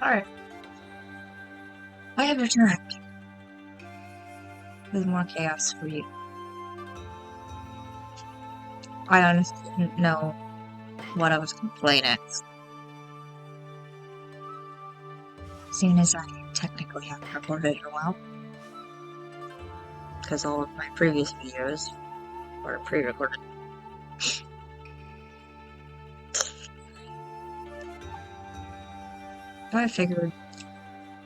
Alright, I have returned with more chaos for you. I honestly didn't know what I was going to play next, seeing as I technically haven't recorded in a while, because all of my previous videos were pre-recorded. I figured,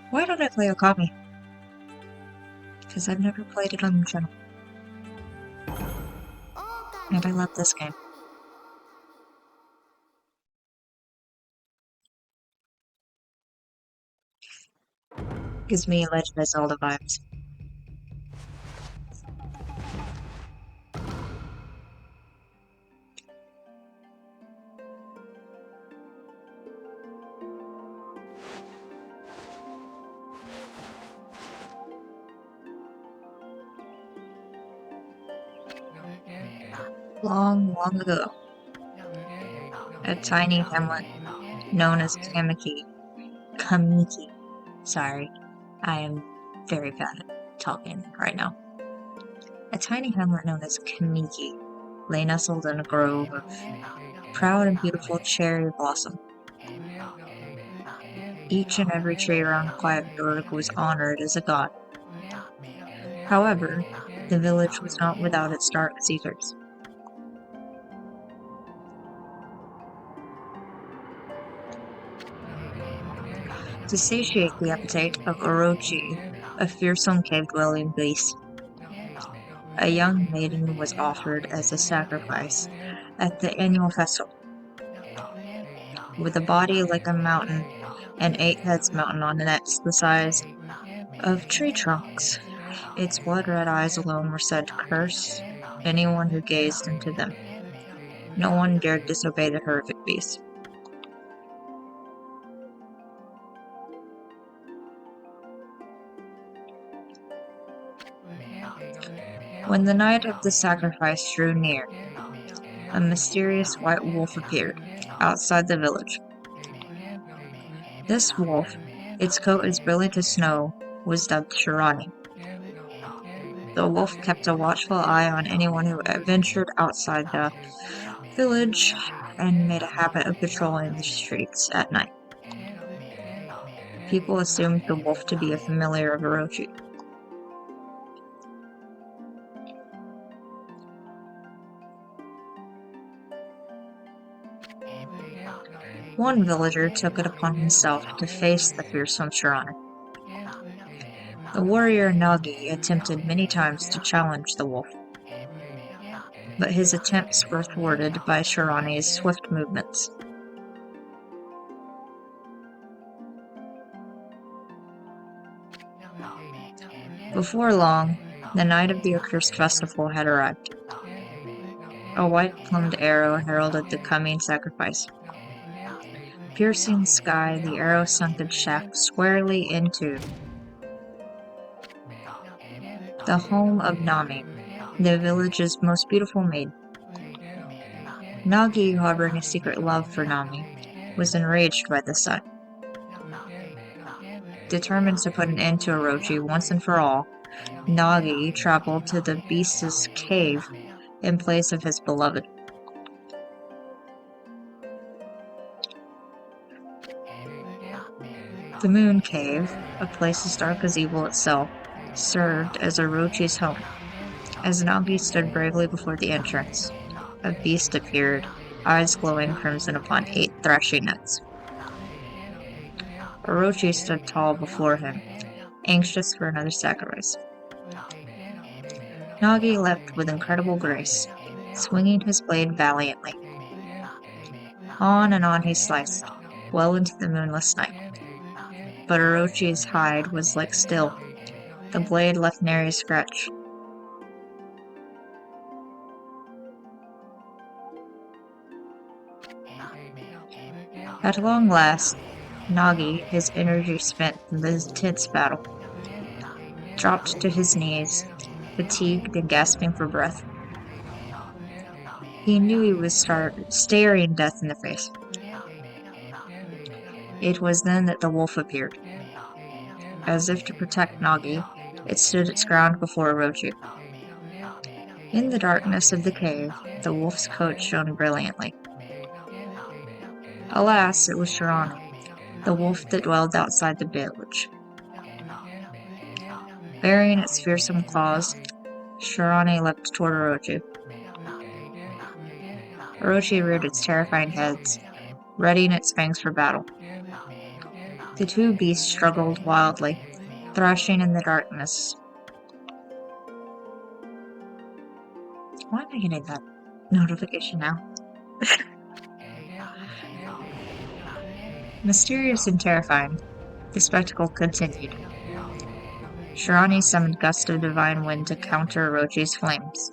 why don't I play Okami? Because I've never played it on the channel, and I love this game. Gives me Legend of Zelda vibes. Long, long ago, a tiny hamlet known as Kamiki. Sorry, I am very bad at talking right now. A tiny hamlet known as Kamiki lay nestled in a grove of proud and beautiful cherry blossom. Each and every tree around the quiet village was honored as a god. However, the village was not without its dark secrets. To satiate the appetite of Orochi, a fearsome cave-dwelling beast, a young maiden was offered as a sacrifice at the annual festival. With a body like a mountain and 8 heads mountain on the necks the size of tree trunks, its blood-red eyes alone were said to curse anyone who gazed into them. No one dared disobey the horrific beast. When the night of the sacrifice drew near, a mysterious white wolf appeared outside the village. This wolf, its coat as brilliant as snow, was dubbed Shirani. The wolf kept a watchful eye on anyone who ventured outside the village and made a habit of patrolling the streets at night. People assumed the wolf to be a familiar of Orochi. One villager took it upon himself to face the fearsome Shirani. The warrior Nagi attempted many times to challenge the wolf, but his attempts were thwarted by Shirani's swift movements. Before long, the night of the accursed festival had arrived. A white-plumed arrow heralded the coming sacrifice. Piercing the sky, the arrow sunk its shaft squarely into the home of Nami, the village's most beautiful maid. Nagi, harboring a secret love for Nami, was enraged by the sight. Determined to put an end to Orochi once and for all, Nagi traveled to the beast's cave in place of his beloved. The Moon Cave, a place as dark as evil itself, served as Orochi's home. As Nagi stood bravely before the entrance, a beast appeared, eyes glowing crimson upon 8 thrashing nuts. Orochi stood tall before him, anxious for another sacrifice. Nagi leapt with incredible grace, swinging his blade valiantly. On and on he sliced, well into the moonless night. But Orochi's hide was like steel. The blade left nary a scratch. At long last, Nagi, his energy spent in the intense battle, dropped to his knees, fatigued and gasping for breath. He knew he was staring death in the face. It was then that the wolf appeared. As if to protect Nagi, it stood its ground before Orochi. In the darkness of the cave, the wolf's coat shone brilliantly. Alas, it was Shirani, the wolf that dwelled outside the village. Baring its fearsome claws, Shirani leapt toward Orochi. Orochi reared its terrifying heads, readying its fangs for battle. The two beasts struggled wildly, thrashing in the darkness. Why am I getting that notification now? Mysterious and terrifying, the spectacle continued. Shirani summoned gusts of divine wind to counter Orochi's flames.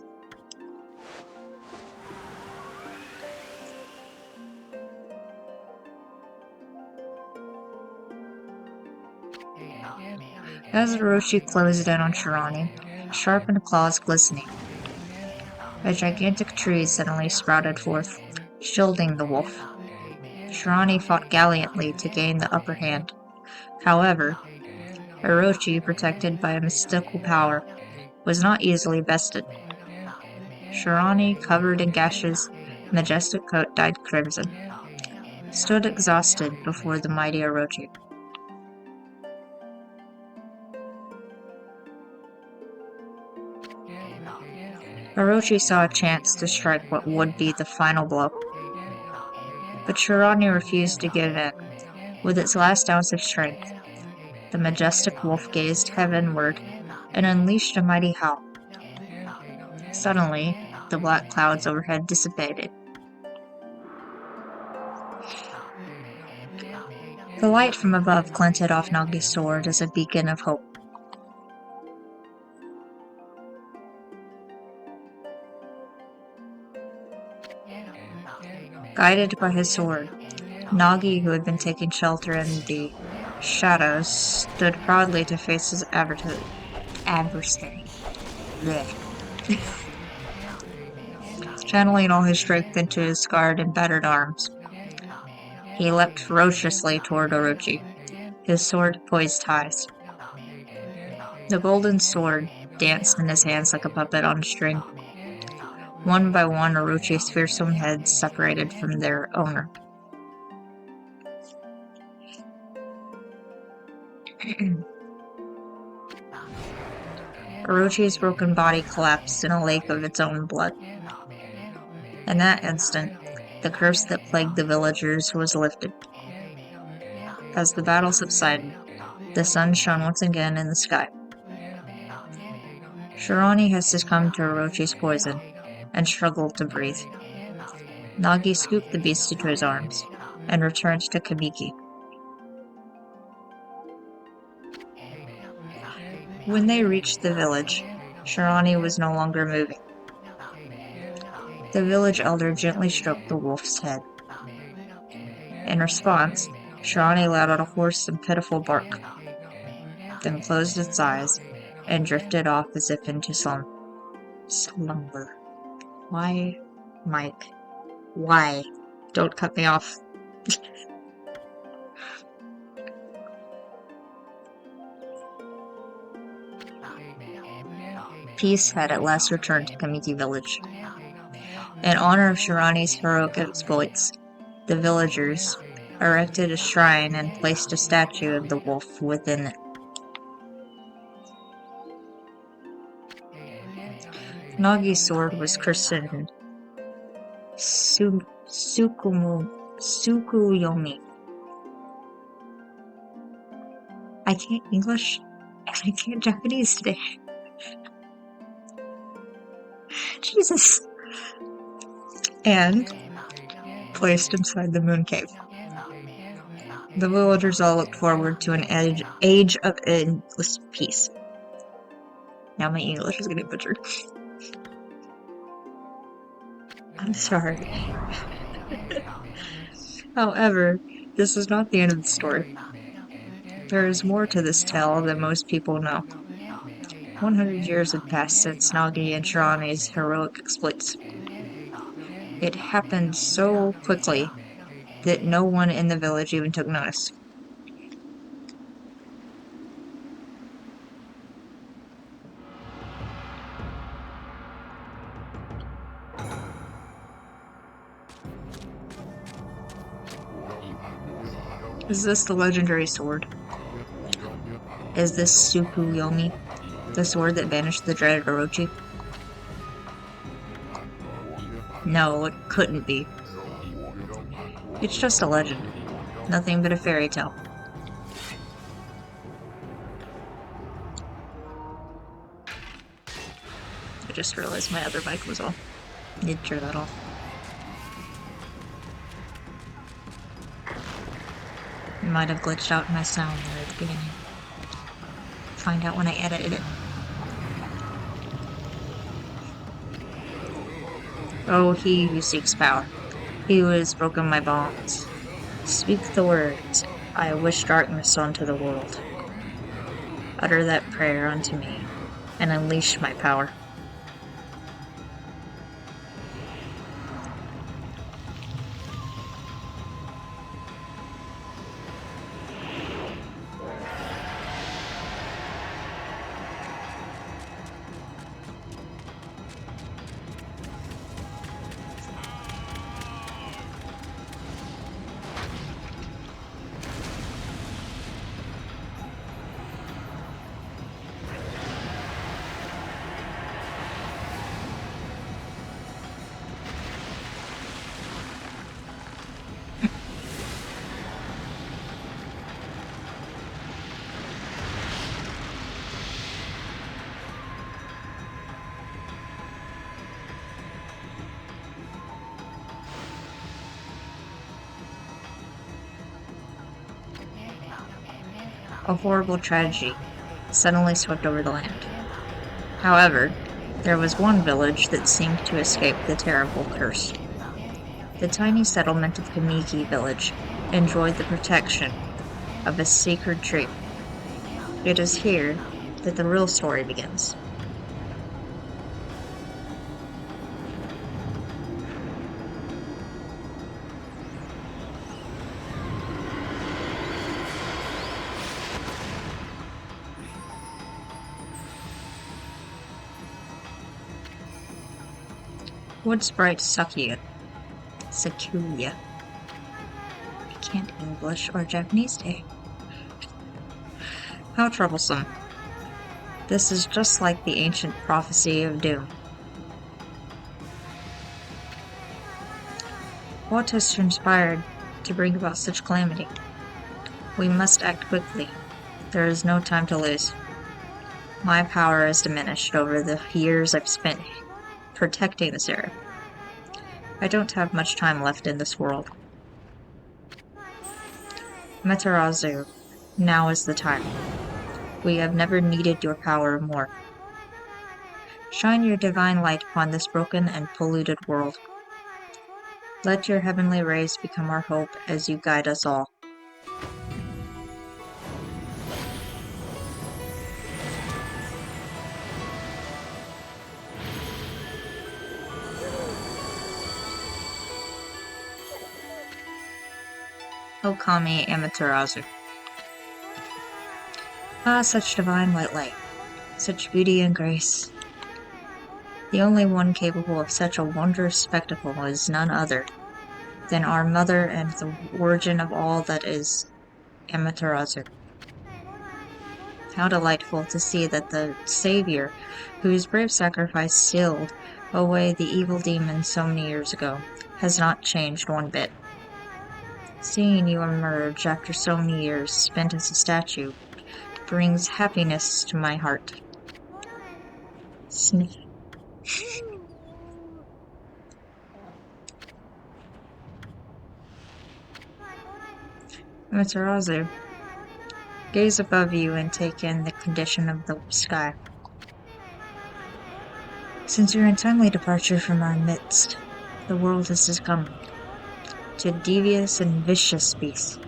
As Orochi closed in on Shirani, sharpened claws glistening, a gigantic tree suddenly sprouted forth, shielding the wolf. Shirani fought gallantly to gain the upper hand. However, Orochi, protected by a mystical power, was not easily bested. Shirani, covered in gashes, majestic coat dyed crimson, stood exhausted before the mighty Orochi. Orochi saw a chance to strike what would be the final blow. But Shirani refused to give in. With its last ounce of strength, the majestic wolf gazed heavenward and unleashed a mighty howl. Suddenly, the black clouds overhead dissipated. The light from above glinted off Nagi's sword as a beacon of hope. Guided by his sword, Nagi, who had been taking shelter in the shadows, stood proudly to face his adversary. Channeling all his strength into his scarred and battered arms. He leapt ferociously toward Orochi, his sword poised high. The golden sword danced in his hands like a puppet on a string. One by one, Orochi's fearsome heads separated from their owner. Orochi's broken body collapsed in a lake of its own blood. In that instant, the curse that plagued the villagers was lifted. As the battle subsided, the sun shone once again in the sky. Shirani had succumbed to Orochi's poison and struggled to breathe. Nagi scooped the beast into his arms and returned to Kamiki. When they reached the village, Shirani was no longer moving. The village elder gently stroked the wolf's head. In response, Shirani let out a hoarse and pitiful bark, then closed its eyes and drifted off as if into slumber. Why, Mike? Why? Don't cut me off. Peace had at last returned to Kamiki village. In honor of Shirani's heroic exploits, the villagers erected a shrine and placed a statue of the wolf within it. Nagi's sword was christened Tsukuyomi. I can't English, and I can't Japanese today. Jesus. And placed inside the moon cave. The villagers all looked forward to an age of endless peace. Now my English is getting butchered. I'm sorry. However, this is not the end of the story. There is more to this tale than most people know. 100 years had passed since Nagi and Shirani's heroic exploits. It happened so quickly that no one in the village even took notice. Is this the legendary sword? Is this Tsukuyomi, the sword that banished the dreaded Orochi? No, it couldn't be. It's just a legend. Nothing but a fairy tale. I just realized my other bike was off. Need to turn that off. It might have glitched out my sound there at the beginning. Find out when I edited it. Oh, he who seeks power. He who has broken my bonds. Speak the words. I wish darkness onto the world. Utter that prayer unto me, and unleash my power. A horrible tragedy suddenly swept over the land. However, there was one village that seemed to escape the terrible curse. The tiny settlement of Kamiki village enjoyed the protection of a sacred tree. It is here that the real story begins. Wood Sprite Sakuya. I can't English or Japanese today. How troublesome. This is just like the ancient prophecy of doom. What has transpired to bring about such calamity? We must act quickly. There is no time to lose. My power is diminished over the years I've spent protecting this area. I don't have much time left in this world. Matarazu, now is the time. We have never needed your power more. Shine your divine light upon this broken and polluted world. Let your heavenly rays become our hope as you guide us all. Okami Amaterasu. Ah, such divine white light, such beauty and grace. The only one capable of such a wondrous spectacle is none other than our mother and the origin of all that is, Amaterasu. How delightful to see that the Savior, whose brave sacrifice sealed away the evil demons so many years ago, has not changed one bit. Seeing you emerge after so many years spent as a statue brings happiness to my heart. Sniff. Matarazu, gaze above you and take in the condition of the sky. Since your untimely departure from our midst, the world has succumbed to devious and vicious beasts.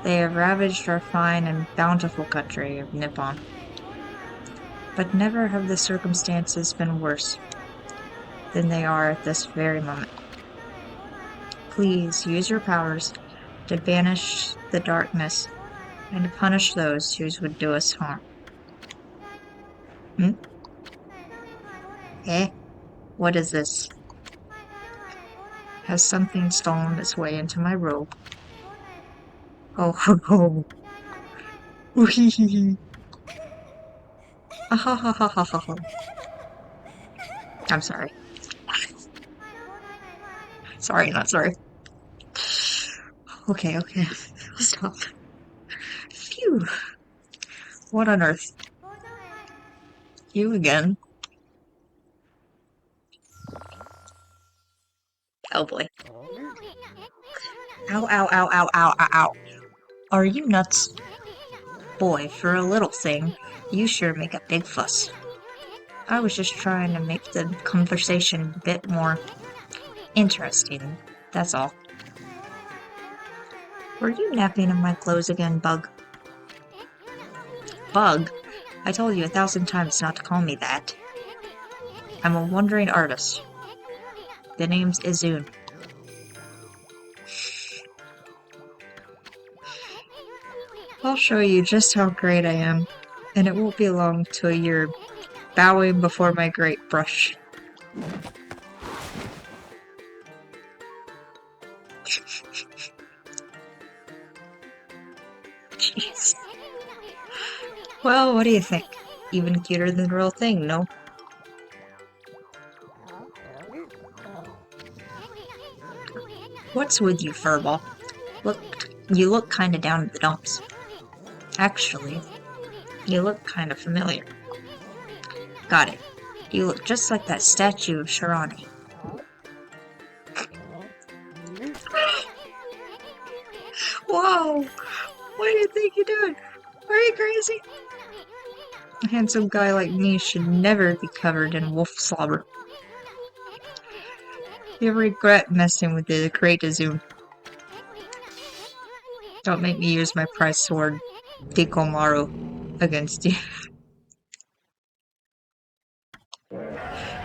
They have ravaged our fine and bountiful country of Nippon. But never have the circumstances been worse than they are at this very moment. Please use your powers to banish the darkness and to punish those who would do us harm. Hmm? Eh? What is this? Has something stolen its way into my robe? Oh ho ho! Wee! Ah ha ha ha ha ha ha! I'm sorry. Sorry, not sorry. Okay, okay. Stop. Phew. What on earth? You again? Oh boy. Ow, ow, ow, ow, ow, ow, ow. Are you nuts? Boy, for a little thing, you sure make a big fuss. I was just trying to make the conversation a bit more interesting, that's all. Were you napping in my clothes again, Bug? Bug? I told you 1,000 times not to call me that. I'm a wandering artist. The name's Izun. I'll show you just how great I am, and it won't be long till you're bowing before my great brush. Jeez. Well, what do you think? Even cuter than the real thing, no? What's with you, Furball? You look kinda down at the dumps. Actually, you look kinda familiar. Got it. You look just like that statue of Shirani. Whoa! What do you think you're doing? Are you crazy? A handsome guy like me should never be covered in wolf slobber. You regret messing with the great Izum. Don't make me use my prize sword, Dikomaru, against you.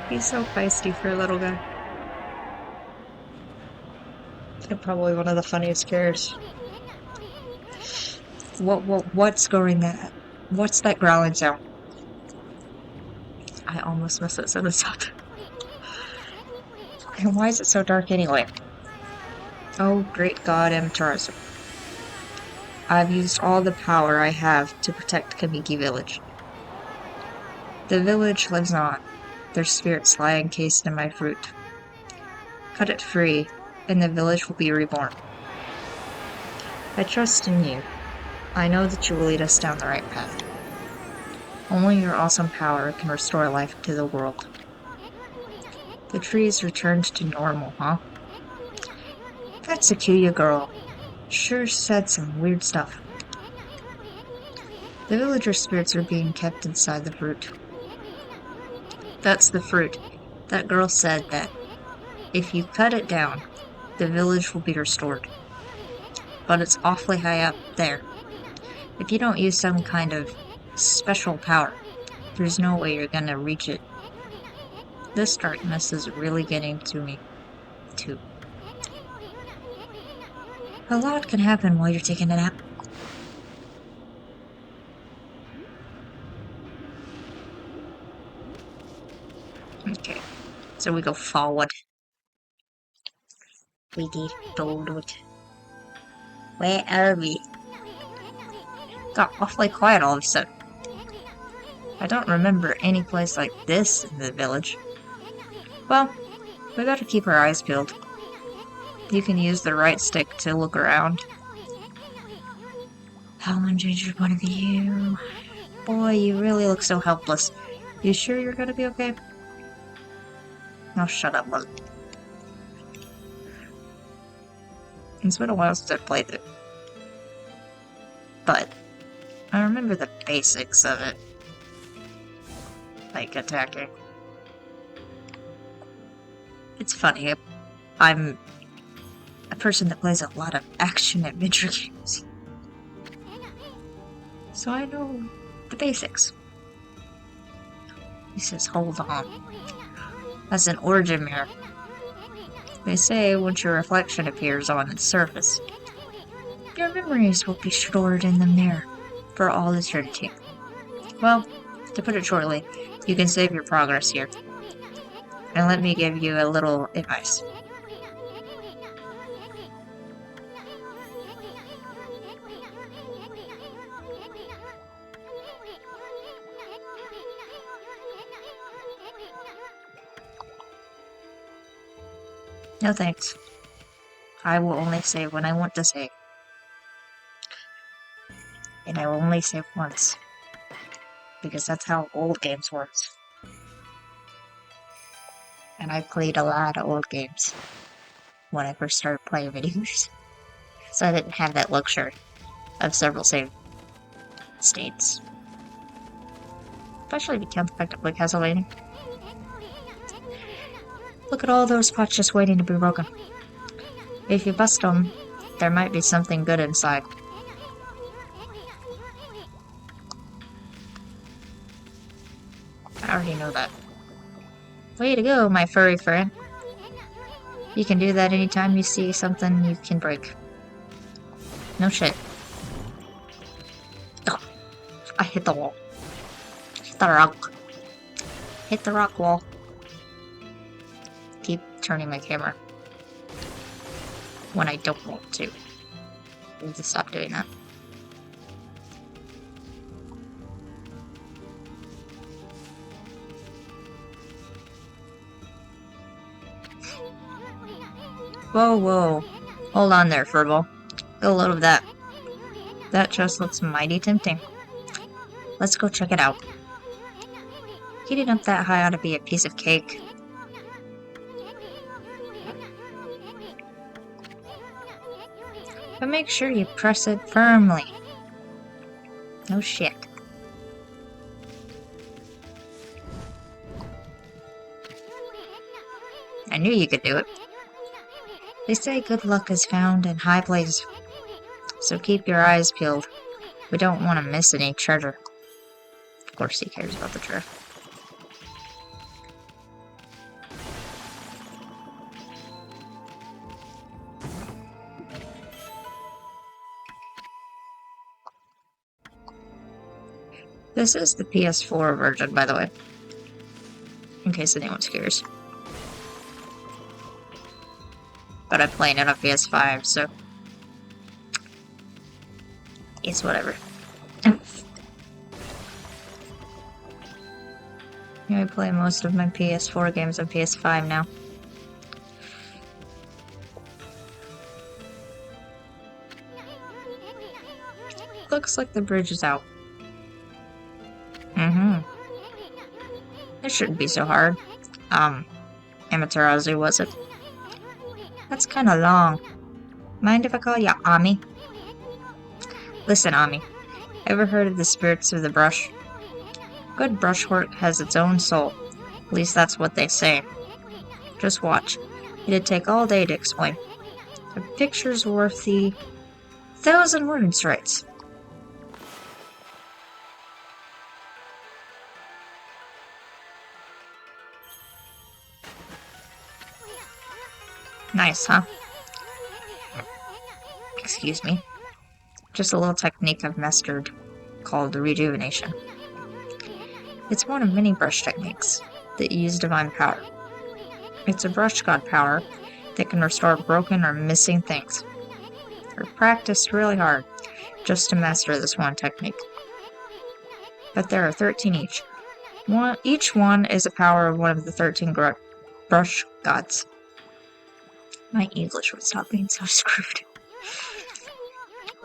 He's so feisty for a little guy. And probably one of the funniest characters. What's going on? What's that growling sound? I almost messed that sentence up. And why is it so dark anyway? Oh, great God, Amaterasu. I've used all the power I have to protect Kamiki Village. The village lives on. Their spirits lie encased in my fruit. Cut it free, and the village will be reborn. I trust in you. I know that you will lead us down the right path. Only your awesome power can restore life to the world. The trees returned to normal, huh? That Sakuya girl sure said some weird stuff. The villager spirits are being kept inside the fruit. That's the fruit. That girl said that if you cut it down, the village will be restored. But it's awfully high up there. If you don't use some kind of special power, there's no way you're gonna reach it. This darkness is really getting to me, too. A lot can happen while you're taking a nap. Okay, so we go forward. We did forward. Where are we? Got awfully quiet all of a sudden. I don't remember any place like this in the village. Well, we gotta keep our eyes peeled. You can use the right stick to look around. How much is your point of view? Boy, you really look so helpless. You sure you're gonna be okay? Oh, shut up, Bug. It's been a while since I played it. But I remember the basics of it. Like attacking. It's funny, I'm a person that plays a lot of action-adventure games. So I know the basics. He says, hold on. That's an origin mirror. They say once your reflection appears on its surface, your memories will be stored in the mirror for all eternity. Well, to put it shortly, you can save your progress here. And let me give you a little advice. No thanks. I will only save when I want to save. And I will only save once. Because that's how old games work. And I played a lot of old games when I first started playing video games. So I didn't have that luxury of several save states. Especially if you can't effectively Castlevania. Look at all those pots just waiting to be broken. If you bust them, there might be something good inside. I already know that. Way to go, my furry friend. You can do that anytime you see something you can break. No shit. Ugh. I hit the wall. Hit the rock. Hit the rock wall. Keep turning my camera. When I don't want to. I need to stop doing that. Whoa, whoa. Hold on there, Furball. Get a load of that. That just looks mighty tempting. Let's go check it out. Heating up that high ought to be a piece of cake. But make sure you press it firmly. No shit. I knew you could do it. They say good luck is found in high places. So keep your eyes peeled. We don't want to miss any treasure. Of course he cares about the treasure. This is the PS4 version, by the way. In case anyone's curious. But I'm playing it on PS5, so... it's whatever. I play most of my PS4 games on PS5 now. Looks like the bridge is out. It shouldn't be so hard. Amaterasu, was it? That's kinda long. Mind if I call you Ami? Listen, Ami. Ever heard of the spirits of the brush? Good brushwork has its own soul. At least that's what they say. Just watch. It'd take all day to explain. A picture's worth the 1,000 words, right? Nice, huh? Excuse me. Just a little technique I've mastered called rejuvenation. It's one of many brush techniques that use divine power. It's a brush god power that can restore broken or missing things. I've practiced really hard just to master this one technique. But there are 13 each. Each one is a power of one of the 13 brush gods. My English would stop being so screwed.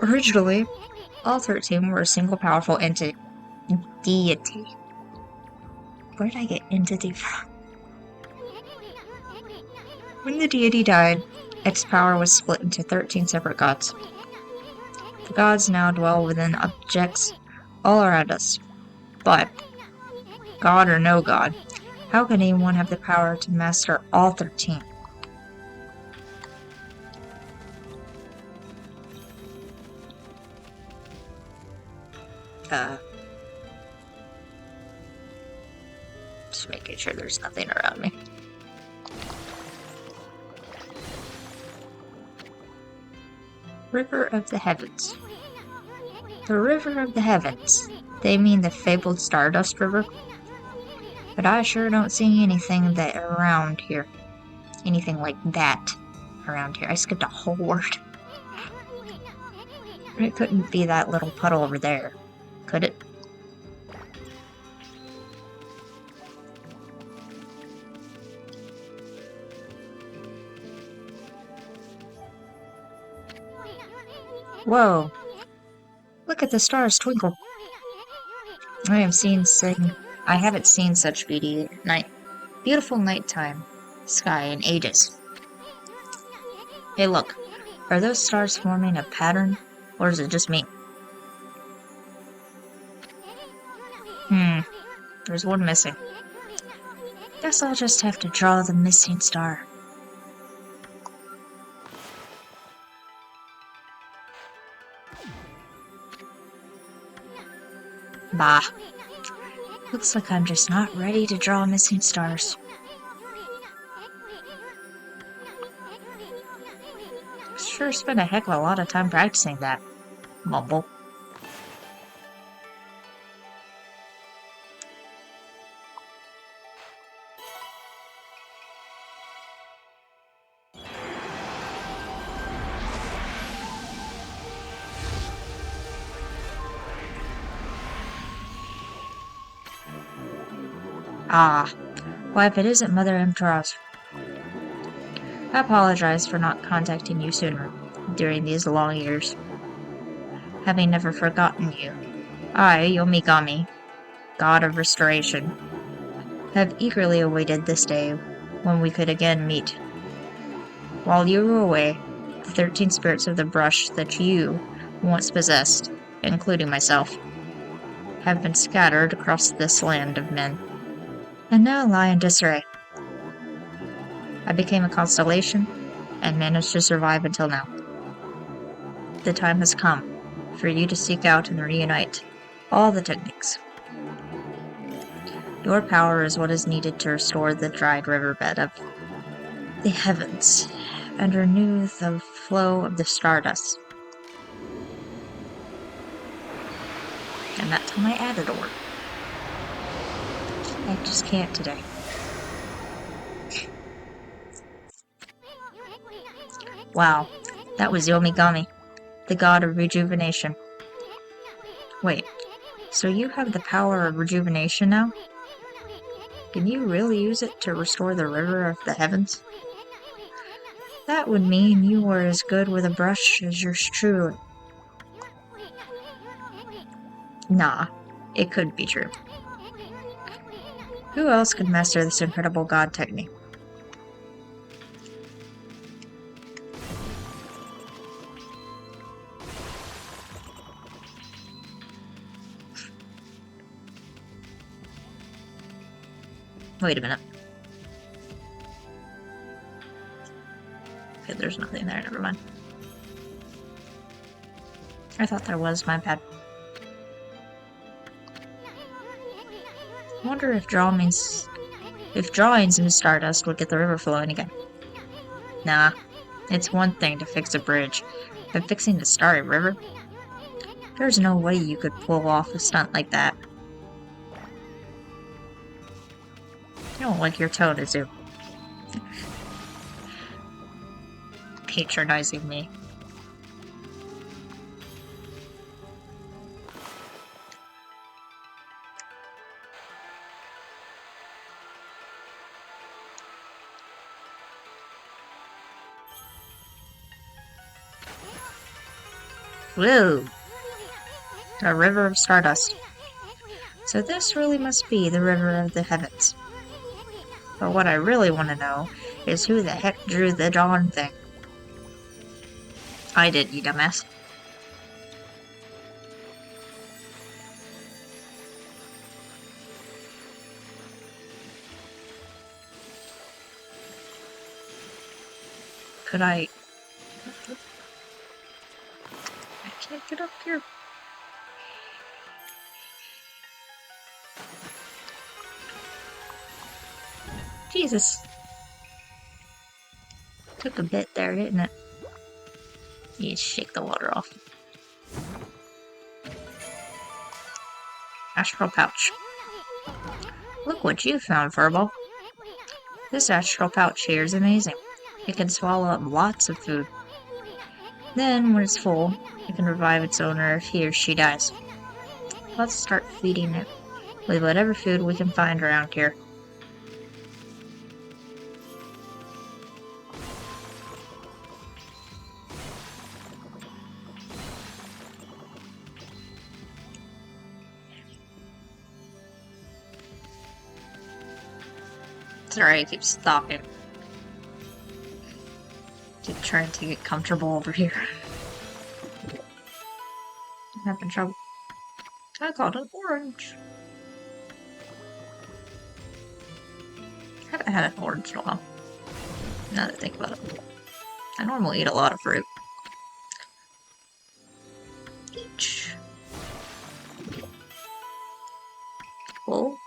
Originally, all 13 were a single powerful deity. Where did I get entity from? When the deity died, its power was split into 13 separate gods. The gods now dwell within objects all around us. But, god or no god, how can anyone have the power to master all 13? Just making sure there's nothing around me. River of the Heavens. The River of the Heavens. They mean the fabled Stardust River? But I sure don't see anything that around here. Anything like that around here. I skipped a whole word. It couldn't be that little puddle over there, could it? Whoa! Look at the stars twinkle. I haven't seen such beautiful nighttime sky in ages. Hey look, are those stars forming a pattern, or is it just me? There's one missing. Guess I'll just have to draw the missing star. Bah. Looks like I'm just not ready to draw missing stars. Sure spent a heck of a lot of time practicing that. Mumble. Ah, why if it isn't Mother Emtros. I apologize for not contacting you sooner, during these long years. Having never forgotten you. I, Yomigami, God of Restoration, have eagerly awaited this day when we could again meet. While you were away, the 13 spirits of the brush that you once possessed, including myself, have been scattered across this land of men, and now lie in disarray. I became a constellation, and managed to survive until now. The time has come for you to seek out and reunite all the techniques. Your power is what is needed to restore the dried riverbed of the heavens and renew the flow of the stardust. And that time I added a word. I just can't today. Wow, that was Yomigami, the god of rejuvenation. Wait, so you have the power of rejuvenation now? Can you really use it to restore the river of the heavens? That would mean you were as good with a brush as yours truly. Nah, it couldn't be true. Who else could master this incredible god technique? Wait a minute. Okay, there's nothing there, never mind. I thought there was, my bad. I wonder if drawings in Stardust would get the river flowing again. Nah, it's one thing to fix a bridge, but fixing the starry river? There's no way you could pull off a stunt like that. I don't like your tone, Izu. Patronizing me. Whoa! A river of stardust. So this really must be the river of the heavens. But what I really want to know is who the heck drew the dawn thing. I did, you dumbass. Could I can't get up here. Jesus. Took a bit there, didn't it? You shake the water off. Astral pouch. Look what you found, Furball. This astral pouch here is amazing. It can swallow up lots of food. Then, when it's full, it can revive its owner if he or she dies. Let's start feeding it with whatever food we can find around here. Sorry, I keep stopping. Keep trying to get comfortable over here. I'm having trouble. I got an orange. I haven't had an orange in a while. Now that I think about it. I normally eat a lot of fruit. Peach. Full.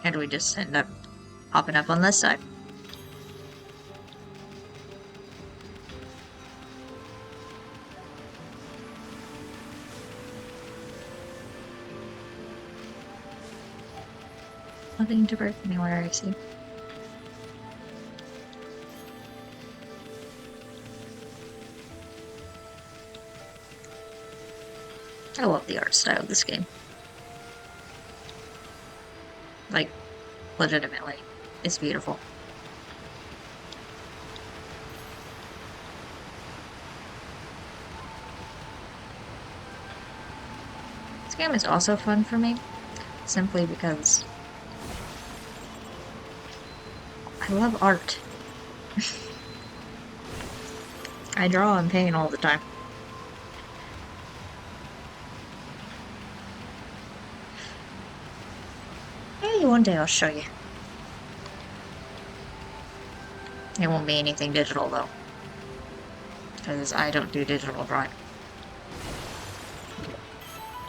And we just end up popping up on this side. Nothing to break anywhere, I see. I love the art style of this game. Like, legitimately. It's beautiful. This game is also fun for me, simply because I love art. I draw and paint all the time. Maybe one day I'll show you. It won't be anything digital though, because I don't do digital drawing.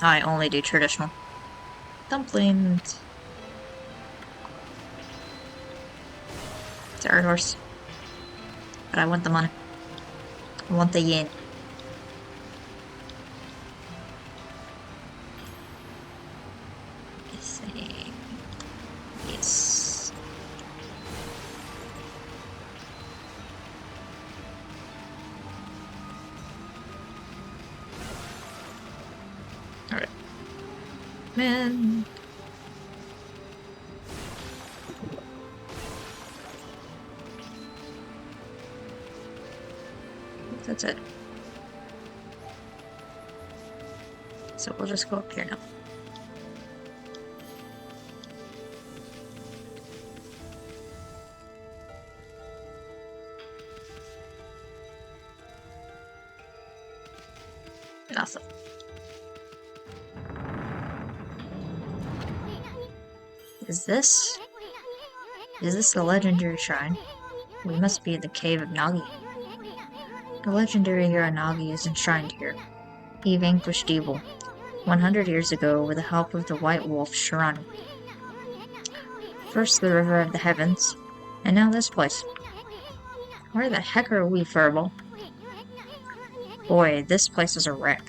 I only do traditional. Dumplings. It's our horse. But I want the money. I want the yen. Let's see. Yes. Alright. Man. That's it. So we'll just go up here now. Nothing. Is this the legendary shrine? We must be at the cave of Nagi. The legendary hero Nagi is enshrined here. He vanquished evil 100 years ago with the help of the White Wolf Shirani. First the River of the Heavens, and now this place. Where the heck are we, Furball? Boy, this place is a wreck.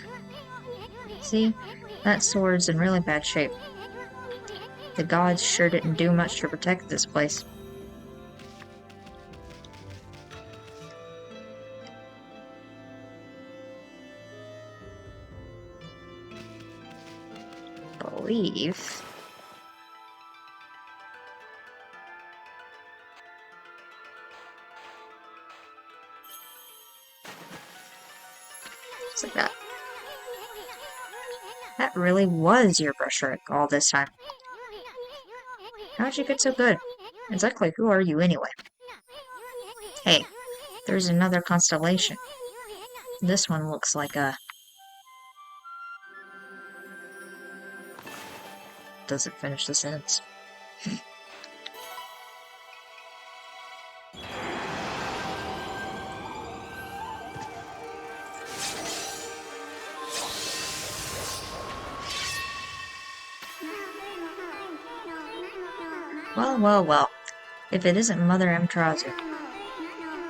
See, that sword's in really bad shape. The gods sure didn't do much to protect this place. Believe. Just like that. That really was your Brushwork all this time. How'd you get so good? Exactly who are you anyway? Hey, there's another constellation. This one looks like a... Doesn't finish the sentence. Well, well, well. If it isn't Mother Amtrazu.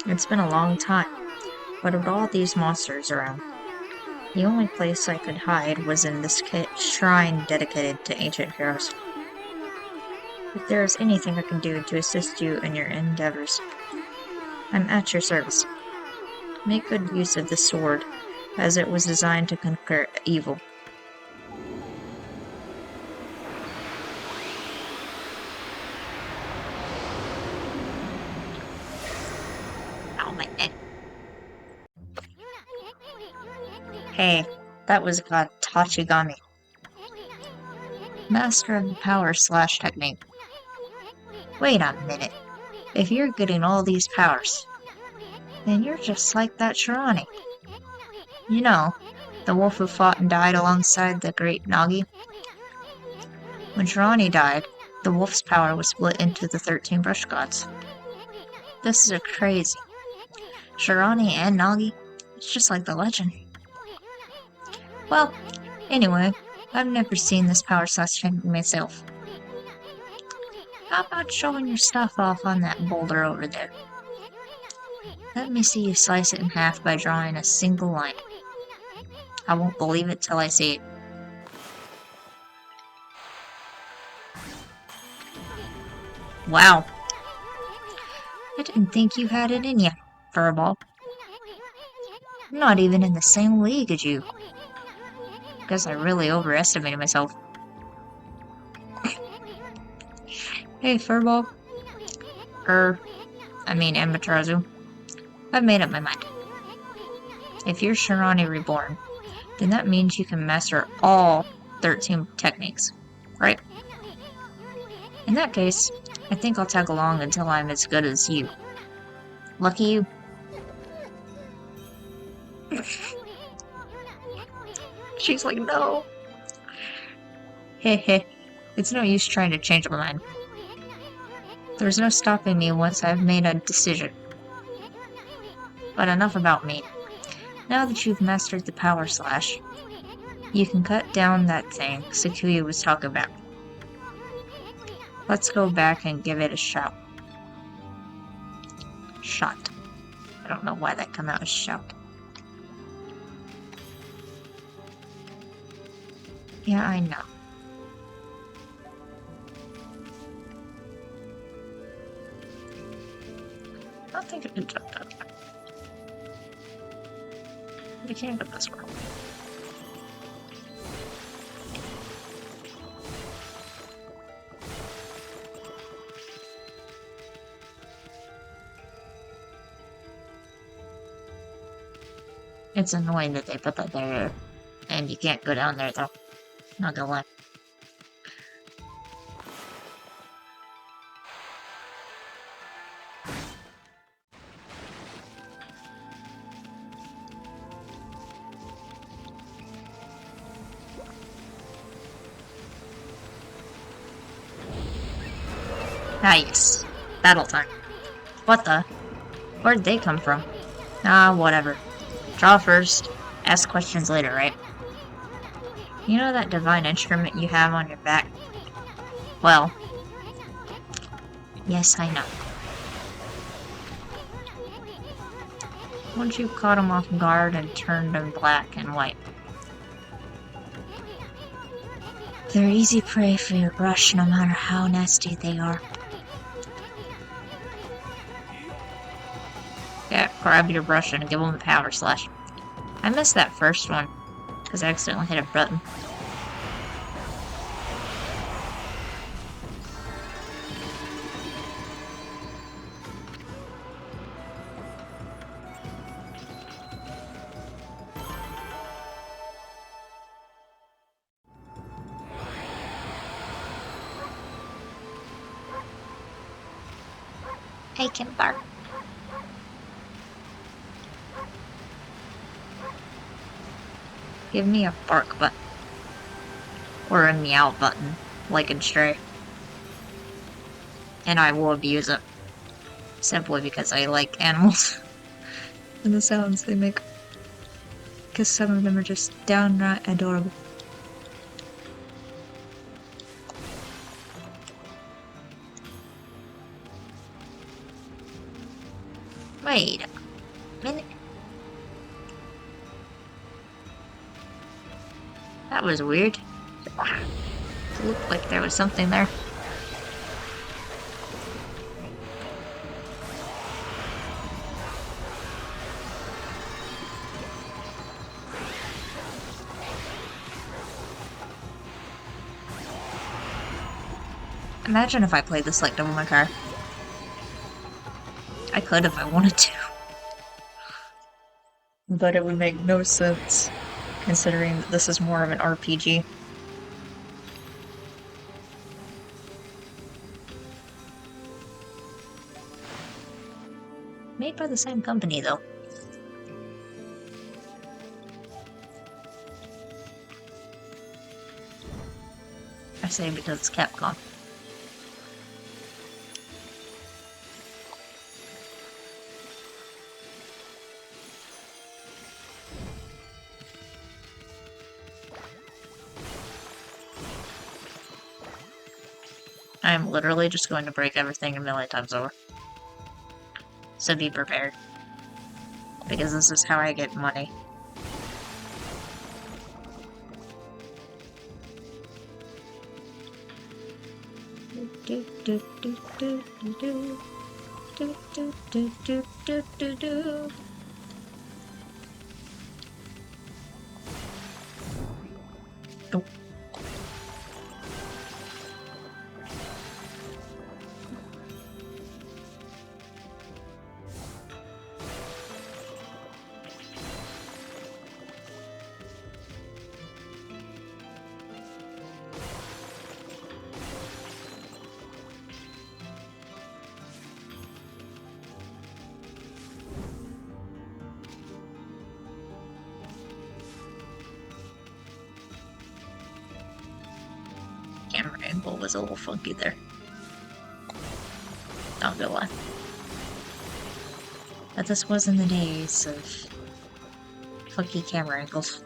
It's been a long time, but with all these monsters around, the only place I could hide was in this shrine dedicated to ancient heroes. If there is anything I can do to assist you in your endeavors, I'm at your service. Make good use of this sword, as it was designed to conquer evil. Ow, my neck. Hey, that was God Tachigami, master of the power slash technique. Wait a minute. If you're getting all these powers, then you're just like that Shirani. You know, the wolf who fought and died alongside the great Nagi? When Shirani died, the wolf's power was split into the 13 brush gods. This is crazy. Shirani and Nagi? It's just like the legend. Well, anyway, I've never seen this power slash technique myself. How about showing your stuff off on that boulder over there? Let me see you slice it in half by drawing a single line. I won't believe it till I see it. Wow. I didn't think you had it in you, Furball. I'm not even in the same league as you. Guess I really overestimated myself. Hey, Furball. Amaterasu. I've made up my mind. If you're Shirani Reborn, then that means you can master all 13 techniques, right? In that case, I think I'll tag along until I'm as good as you. Lucky you. She's like, no. Heh. It's no use trying to change my mind. There's no stopping me once I've made a decision. But enough about me. Now that you've mastered the power slash, you can cut down that thing Sakuya was talking about. Let's go back and give it a shot. Shot. I don't know why that came out as shout. Yeah, I know. I don't think I can jump that. You can't go this way. It's annoying that they put that there, and you can't go down there though. Not gonna lie. Nice. Battle time. What the? Where'd they come from? Ah, whatever. Draw first, ask questions later, right? You know that divine instrument you have on your back? Well, yes, I know. Once you caught them off guard and turned them black and white. They're easy prey for your brush no matter how nasty they are. Yeah, grab your brush and give them a power slash. I missed that first one, because I accidentally hit a button. I can bark. Give me a bark button. Or a meow button, like in Stray. And I will abuse it. Simply because I like animals. And the sounds they make. Because some of them are just downright adorable. Wait a minute. That was weird. It looked like there was something there. Imagine if I played this like Devil May Cry. I could if I wanted to. But it would make no sense, considering that this is more of an RPG. Made by the same company, though. I say because it's Capcom. I am literally just going to break everything a million times over. So be prepared. Because this is how I get money. Oh. Camera angle was a little funky there. Not gonna lie. But this was in the days of funky camera angles.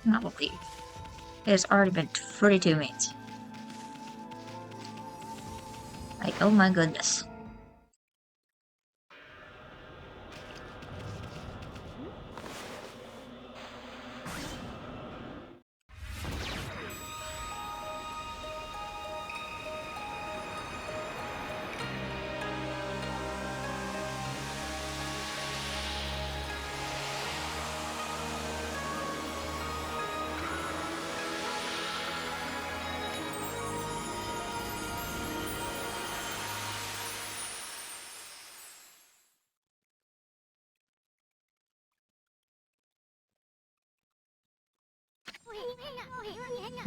Not believe. It has already been 42 minutes. Like, oh my goodness.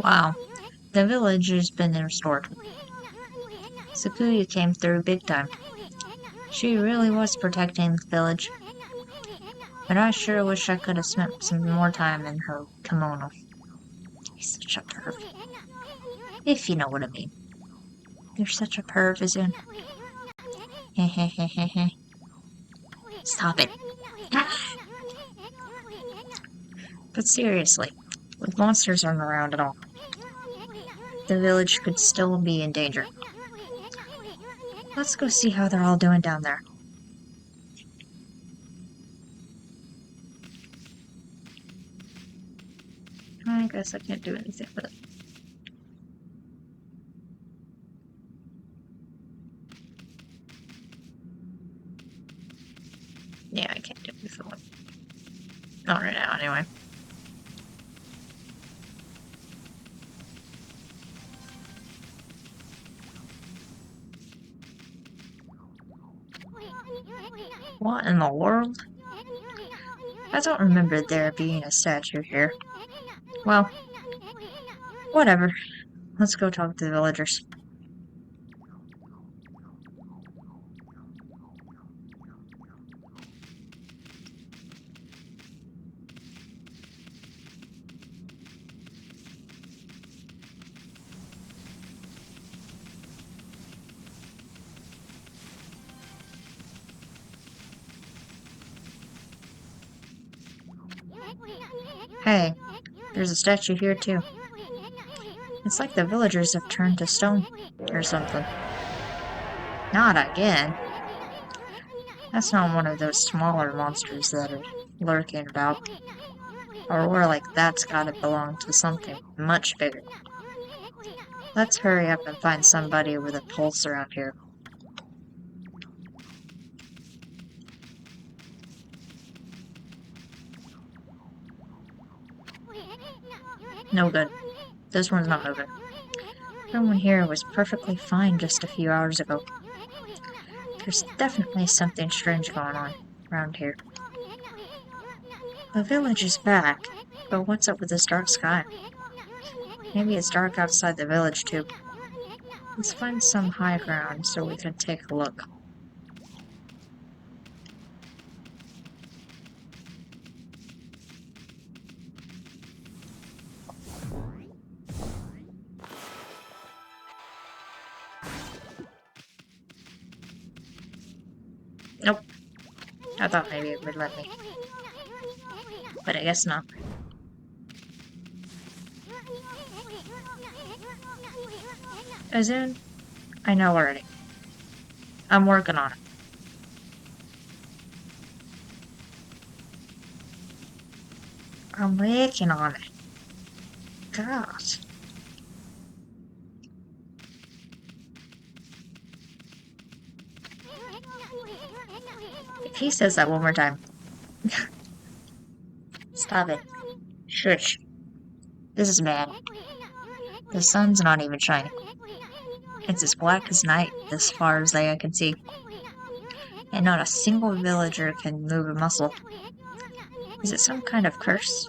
Wow, the village has been restored. Sakuya came through big time. She really was protecting the village. But I sure wish I could have spent some more time in her kimono. He's such a perv. If you know what I mean. You're such a perv, Izun. Hehehehe. Stop it. But seriously, with monsters aren't around at all, the village could still be in danger. Let's go see how they're all doing down there. I guess I can't do anything with it. Yeah, I can't do anything with it. Not right now, anyway. What in the world? I don't remember there being a statue here. Well, whatever. Let's go talk to the villagers. Hey, there's a statue here too. It's like the villagers have turned to stone or something. Not again. That's not one of those smaller monsters that are lurking about. Or we're like, that's gotta belong to something much bigger. Let's hurry up and find somebody with a pulse around here. No good. This one's not moving. Everyone here was perfectly fine just a few hours ago. There's definitely something strange going on around here. The village is back, but what's up with this dark sky? Maybe it's dark outside the village too. Let's find some high ground so we can take a look. Nope. I thought maybe it would let me. But I guess not. As in, I know already. I'm working on it. I'm working on it. Gosh. If he says that one more time. Stop it. Shush. This is bad. The sun's not even shining. It's as black as night as far as the eye can see. And not a single villager can move a muscle. Is it some kind of curse?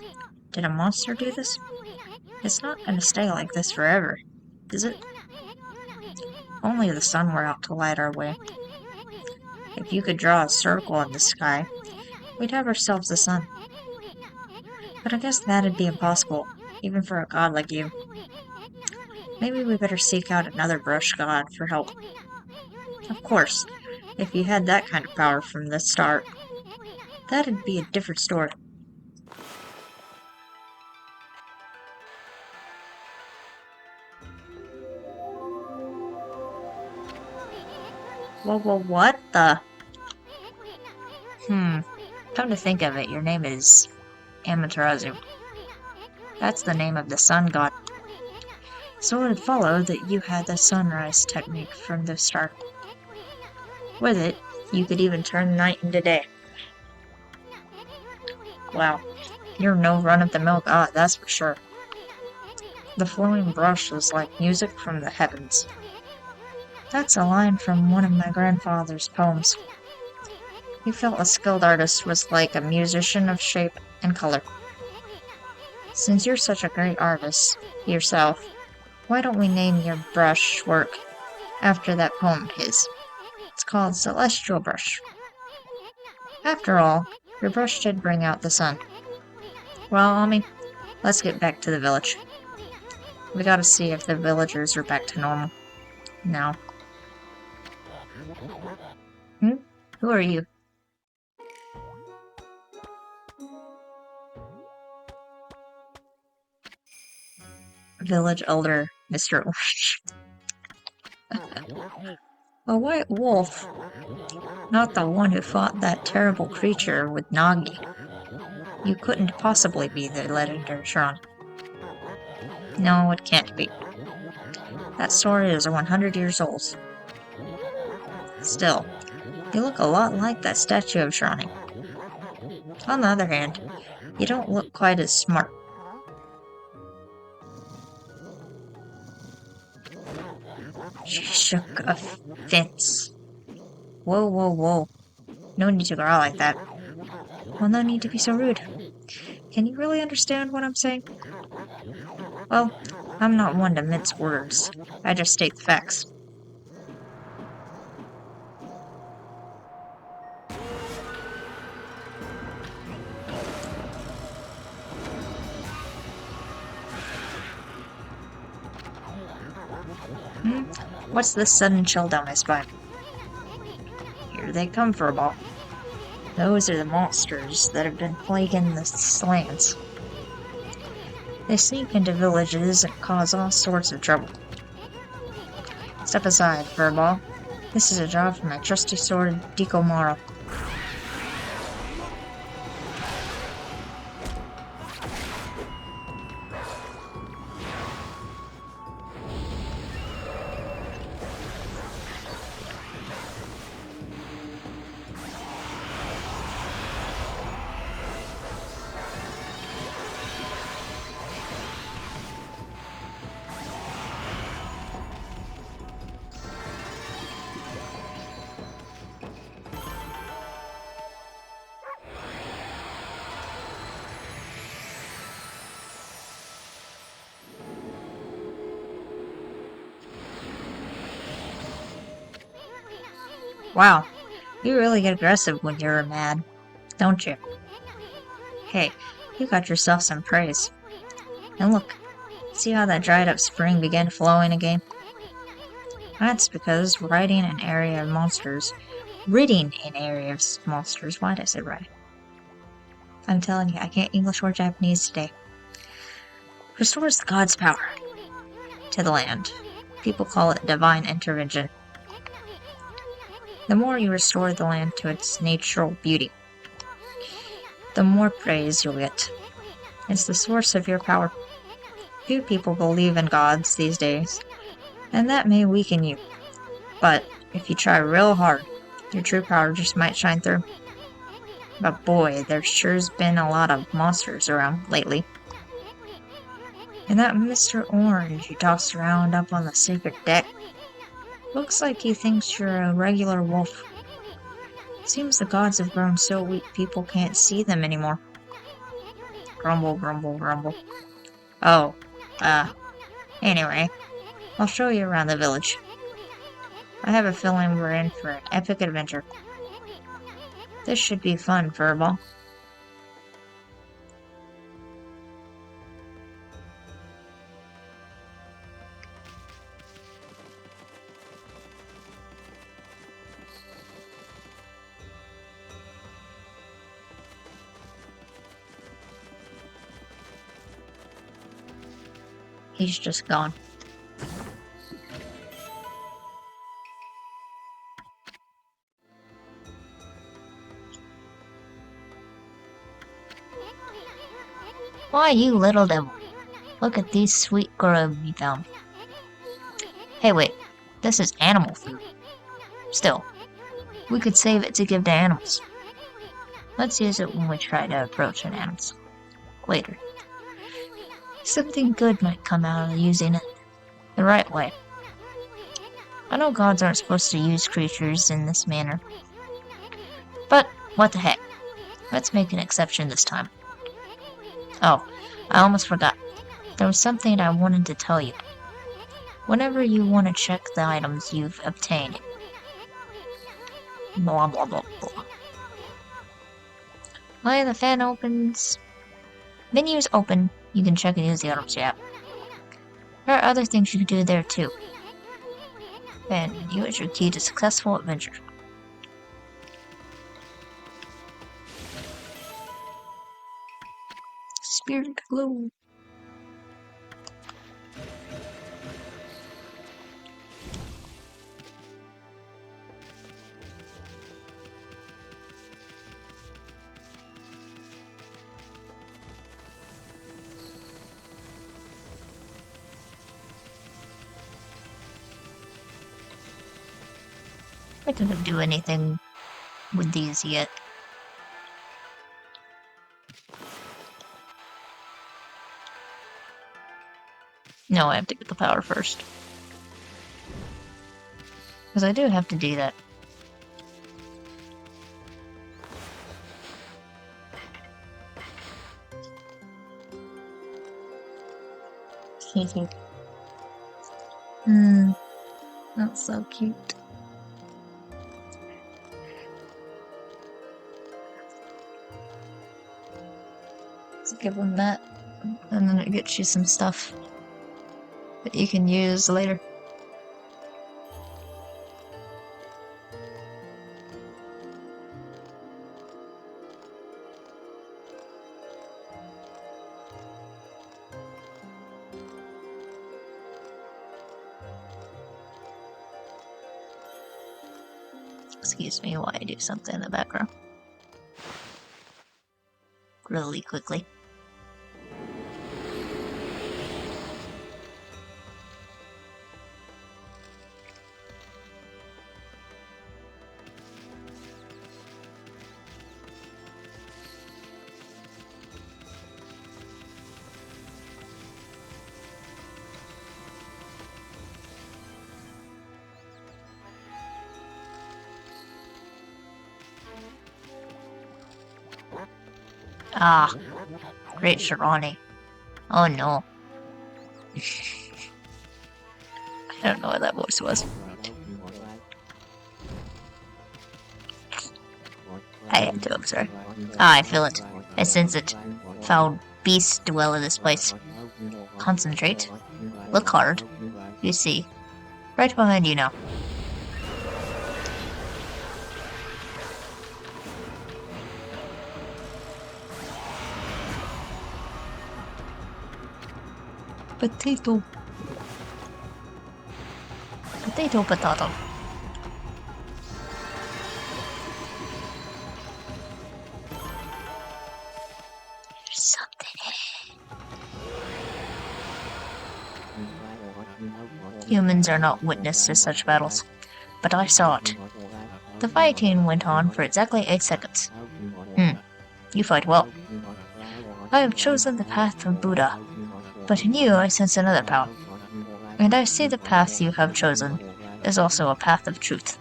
Did a monster do this? It's not gonna stay like this forever, is it? Only if the sun were out to light our way. If you could draw a circle in the sky, we'd have ourselves a sun. But I guess that'd be impossible, even for a god like you. Maybe we better seek out another brush god for help. Of course, if you had that kind of power from the start, that'd be a different story. Whoa, what the? Come to think of it, your name is Amaterasu. That's the name of the sun god. So it would follow that you had the sunrise technique from the start. With it, you could even turn night into day. Wow, you're no run-of-the-mill god, that's for sure. The flowing brush was like music from the heavens. That's a line from one of my grandfather's poems. He felt a skilled artist was like a musician of shape and color. Since you're such a great artist yourself, why don't we name your brush work after that poem of his? It's called Celestial Brush. After all, your brush did bring out the sun. Well, Ami, let's get back to the village. We gotta see if the villagers are back to normal. Now. Who are you? Village Elder, Mr. Orange. A white wolf. Not the one who fought that terrible creature with Nagi. You couldn't possibly be the legendary Shron. No, it can't be. That story is 100 years old. Still, you look a lot like that statue of Shron. On the other hand, you don't look quite as smart. She shook a fence. Whoa. No need to growl like that. Well, no need to be so rude. Can you really understand what I'm saying? Well, I'm not one to mince words. I just state the facts. What's this sudden chill down my spine? Here they come for a ball. Those are the monsters that have been plaguing the lands. They sneak into villages and cause all sorts of trouble. Step aside, Furball. This is a job for my trusty sword, Dikomaro. Wow, you really get aggressive when you're mad, don't you? Hey, you got yourself some praise. And look, see how that dried up spring began flowing again? That's because ridding an area of monsters, why did I say right? I'm telling you, I can't English or Japanese today. Restores the god's power to the land. People call it divine intervention. The more you restore the land to its natural beauty, the more praise you'll get. It's the source of your power. Few people believe in gods these days, and that may weaken you. But if you try real hard, your true power just might shine through. But boy, there sure's been a lot of monsters around lately. And that Mr. Orange you tossed around up on the sacred deck, looks like he thinks you're a regular wolf. Seems the gods have grown so weak people can't see them anymore. Grumble, grumble, grumble. Oh, anyway, I'll show you around the village. I have a feeling we're in for an epic adventure. This should be fun, Furball. He's just gone. Why, you little devil. Look at these sweet grub we found. Hey, wait. This is animal food. Still, we could save it to give to animals. Let's use it when we try to approach an animal. Later. Something good might come out of using it the right way. I know gods aren't supposed to use creatures in this manner. But, what the heck. Let's make an exception this time. Oh, I almost forgot. There was something I wanted to tell you. Whenever you want to check the items you've obtained. Blah blah blah blah. While the fan opens... Menu is open, you can check and use the items you have. There are other things you can do there too. Fan menu is your key to successful adventure. Spirit glow. I didn't do anything with these yet. No, I have to get the power first. Because I do have to do that. That's so cute. Let's give him that, and then it gets you some stuff that you can use later. Excuse me while I do something in the background. Really quickly. Ah, great Shirani. Oh no. I don't know what that voice was. I had to, I'm sorry. Ah, I feel it. I sense it. Foul beasts dwell in this place. Concentrate. Look hard. You see. Right behind you now. Potato. Potato, potato. There's something in it. Humans are not witness to such battles, but I saw it. The fighting went on for exactly 8 seconds. You fight well. I have chosen the path of Buddha, but in you I sense another path. And I see the path you have chosen is also a path of truth.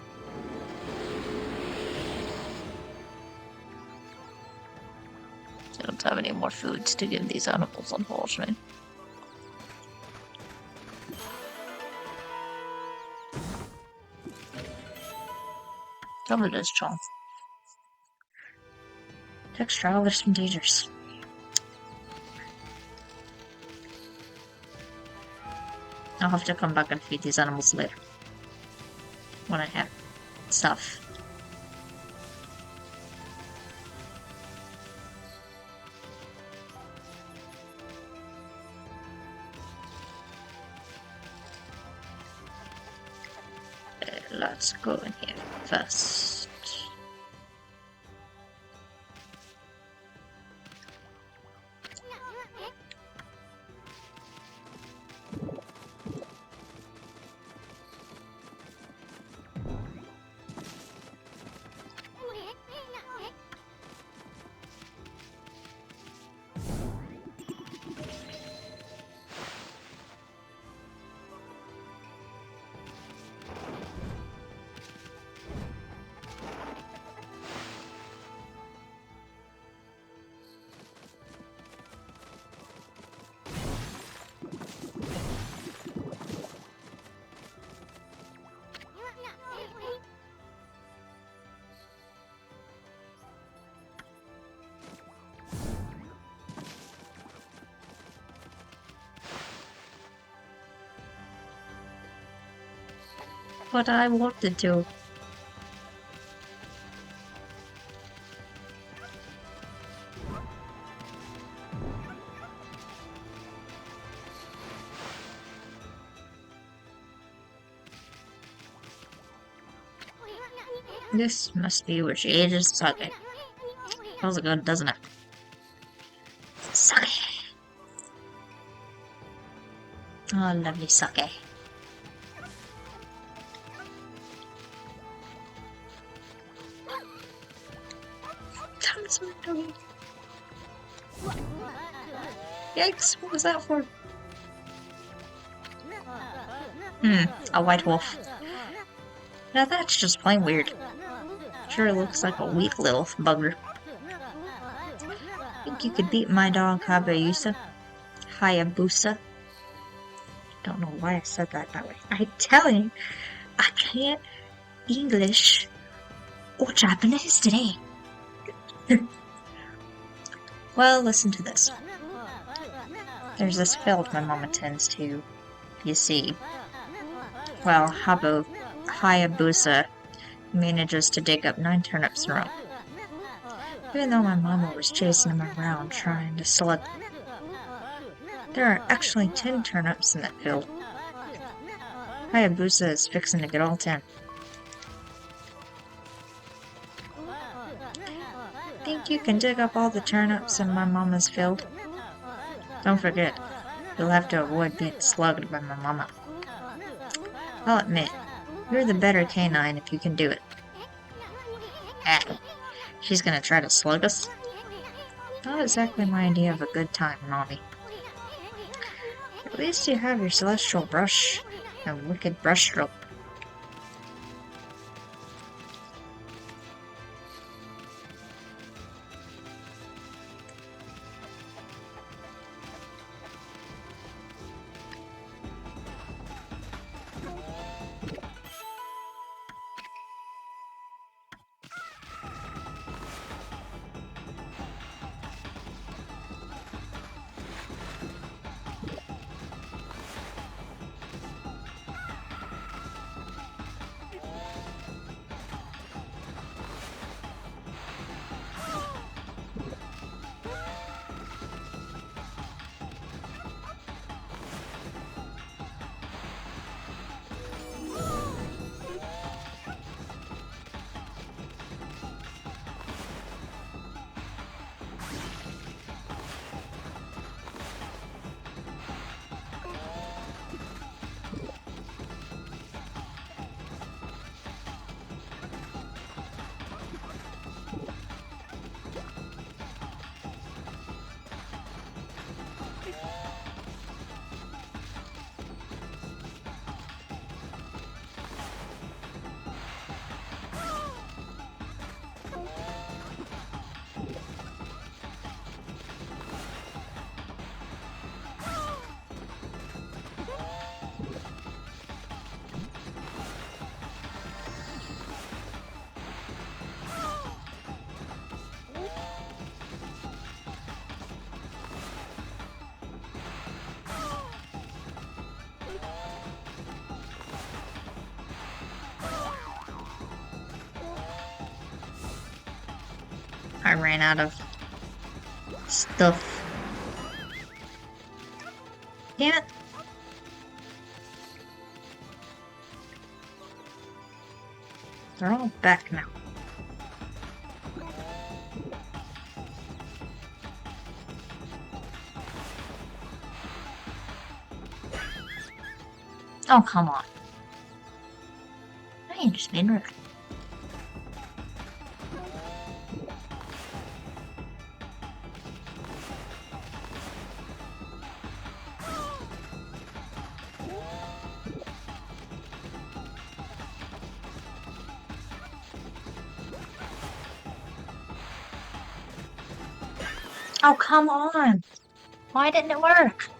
I don't have any more foods to give these animals, unfortunately. Cover this chunk. Text travelers from dangers. I'll have to come back and feed these animals later. When I have stuff. Let's go in here first. But I wanted to. This must be where she ages sake. Smells good, doesn't it? Sake! Oh, lovely sake. Thomas McDonald. Yikes, what was that for? A white wolf. Now that's just plain weird. Sure looks like a weak little bugger. Think you could beat my dog Hayabusa? Don't know why I said that way. I tell you, I can't English or Japanese today. Well, listen to this. There's this field my mama tends to, you see. Well, Hayabusa manages to dig up 9 turnips in a row. Even though my mama was chasing him around trying to select them. There are actually 10 turnips in that field. Hayabusa is fixing to get all 10. think you can dig up all the turnips in my mama's field? Don't forget, you'll have to avoid being slugged by my mama. I'll admit, you're the better canine if you can do it. Ah, she's gonna try to slug us? Not exactly my idea of a good time, Mommy. At least you have your celestial brush and wicked brushstroke. I ran out of stuff. Damn it. They're all back now. Oh, come on. I ain't just been rude. Oh, come on. Why didn't it work?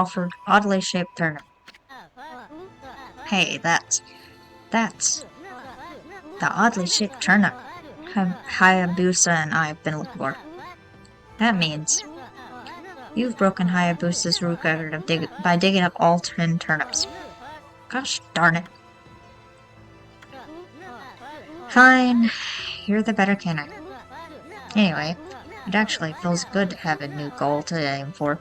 offered oddly shaped turnip. Hey, that's the oddly shaped turnip Hayabusa and I have been looking for. That means you've broken Hayabusa's root record by digging up all 10 turnips. Gosh darn it. Fine, you're the better candidate. Anyway, it actually feels good to have a new goal to aim for.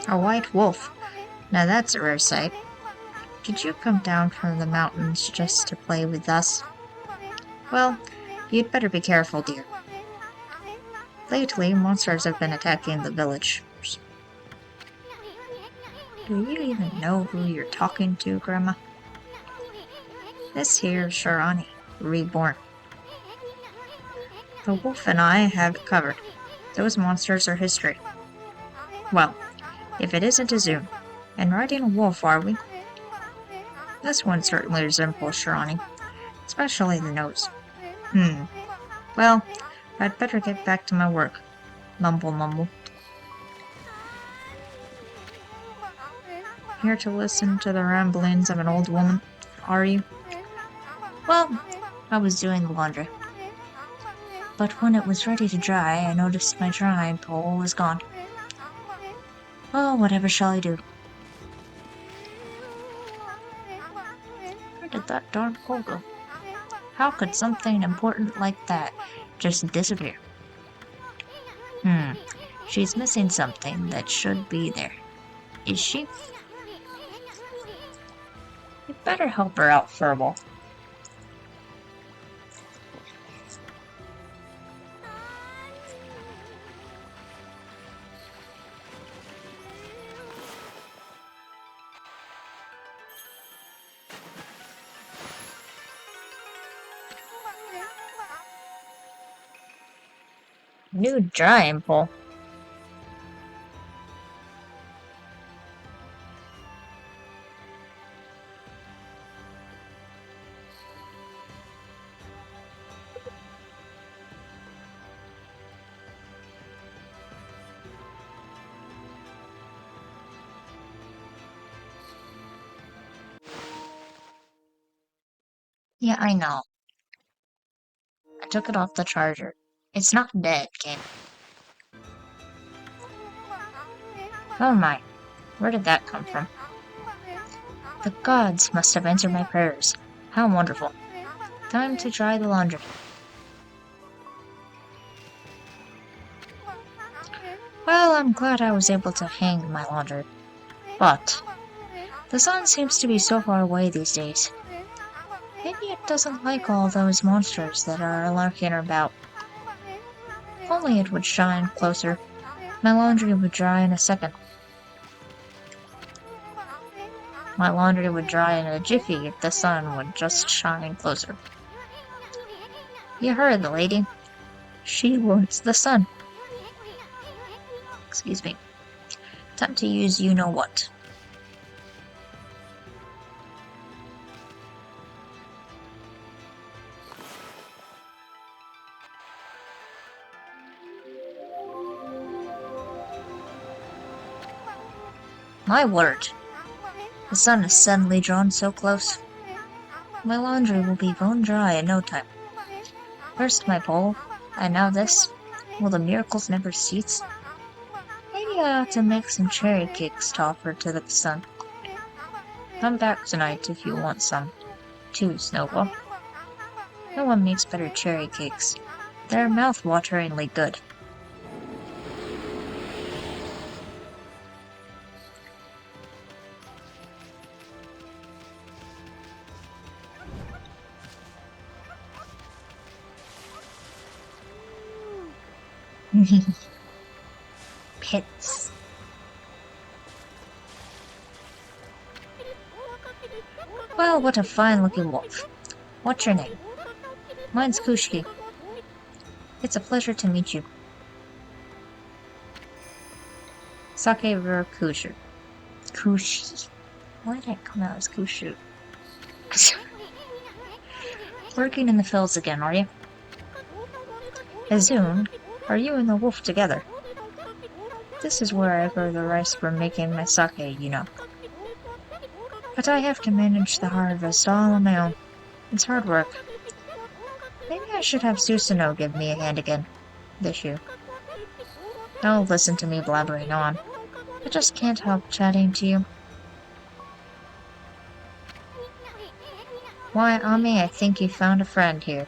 A white wolf. Now that's a rare sight. Did you come down from the mountains just to play with us? Well, you'd better be careful, dear. Lately, monsters have been attacking the village. Do you even know who you're talking to, Grandma? This here Sharani, reborn. The wolf and I have it covered. Those monsters are history. Well, if it isn't a Zoom. And riding a wolf, are we? This one certainly resembles Sharani, especially the nose. Well, I'd better get back to my work. Mumble, mumble. Here to listen to the ramblings of an old woman, are you? Well, I was doing the laundry. But when it was ready to dry, I noticed my drying pole was gone. Oh, whatever shall I do? Where did that darn pole go? How could something important like that just disappear? She's missing something that should be there. Is she? You'd better help her out, Furball. New drying pole. Yeah, I know. I took it off the charger. It's not dead, kid. Oh my, where did that come from? The gods must have answered my prayers. How wonderful. Time to dry the laundry. Well, I'm glad I was able to hang my laundry. But the sun seems to be so far away these days. Maybe it doesn't like all those monsters that are lurking about. If only it would shine closer. My laundry would dry in a second. My laundry would dry in a jiffy if the sun would just shine closer. You heard the lady. She wants the sun. Excuse me. Time to use you-know-what. My word. The sun is suddenly drawn so close. My laundry will be bone dry in no time. First my pole, and now this. Will the miracles never cease? Maybe I ought to make some cherry cakes to offer to the sun. Come back tonight if you want some, too, Snowball. No one makes better cherry cakes. They're mouth-wateringly good. Pits. Well, what a fine-looking wolf. What's your name? Mine's Kushki. It's a pleasure to meet you. Sakura Kushu. Kushi. Why did it come out as Kushu? Working in the fields again, are you? Azun, are you and the wolf together? This is where I grow the rice for making my sake, you know. But I have to manage the harvest all on my own. It's hard work. Maybe I should have Susanoo give me a hand again. This year. Don't listen to me blabbering on. I just can't help chatting to you. Why, Ami, I think you found a friend here.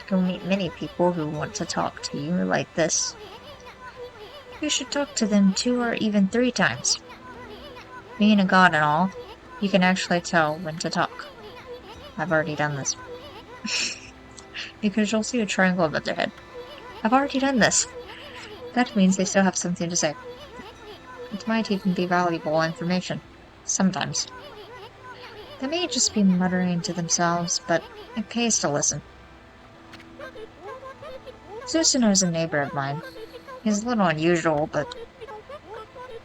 You'll meet many people who want to talk to you like this. You should talk to them 2 or even 3 times. Being a god and all, you can actually tell when to talk. I've already done this. Because you'll see a triangle above their head. I've already done this. That means they still have something to say. It might even be valuable information. Sometimes. They may just be muttering to themselves, but it pays to listen. Susanoo's a neighbor of mine. He's a little unusual, but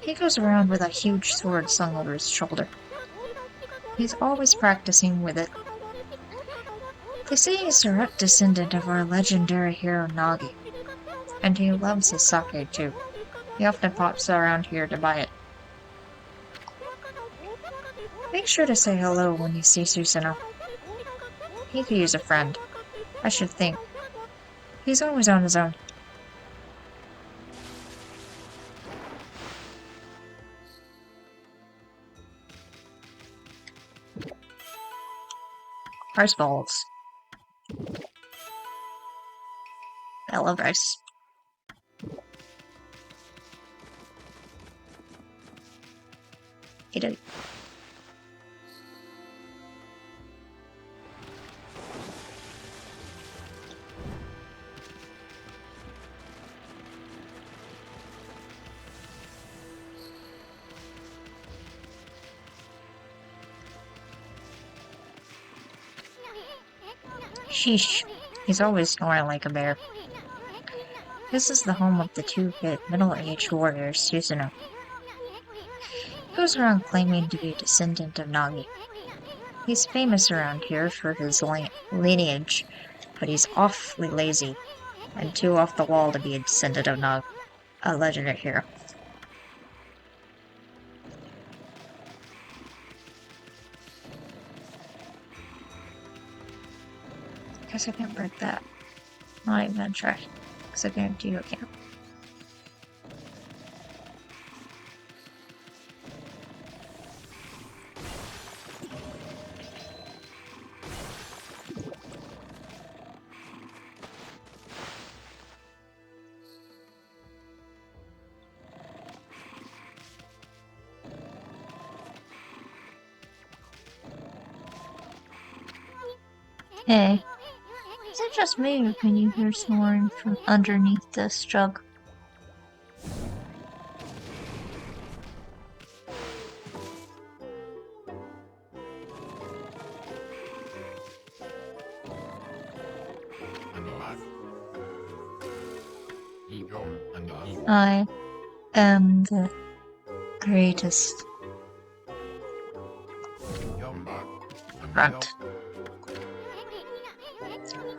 he goes around with a huge sword slung over his shoulder. He's always practicing with it. They say he's a direct descendant of our legendary hero Nagi, and he loves his sake too. He often pops around here to buy it. Make sure to say hello when you see Susanoo. He could use a friend. I should think. He's always on his own. Rice balls. I love rice. Eat it. Sheesh. He's always snoring like a bear. This is the home of the 2 middle-aged warriors, Susanoo. He goes around claiming to be a descendant of Nagi. He's famous around here for his lineage, but he's awfully lazy, and too off the wall to be a descendant of Nagi, a legendary hero. Guess I can't break that. Not even gonna try, because I guarantee you I can't. Hey, is it just me or can you hear snoring from underneath this jug? I am the greatest. Grunt.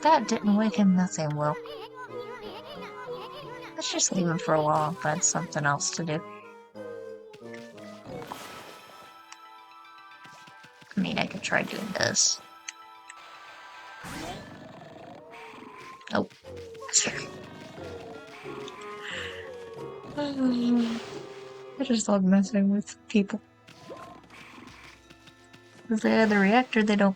That didn't wake him, nothing will. Let's just leave him for a while and find something else to do. I mean, I could try doing this. Oh. I just love messing with people. If they have the reactor, they don't.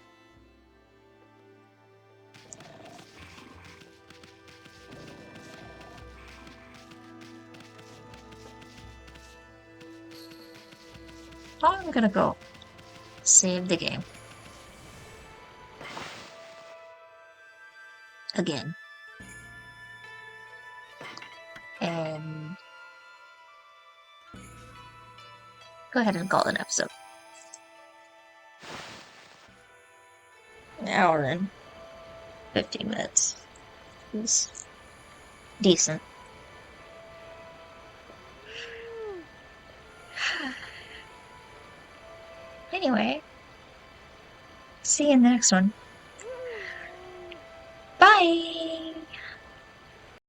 I'm gonna go save the game. Again. And go ahead and call it an episode. An hour and 15 minutes. It's decent. Anyway, see you in the next one. Bye!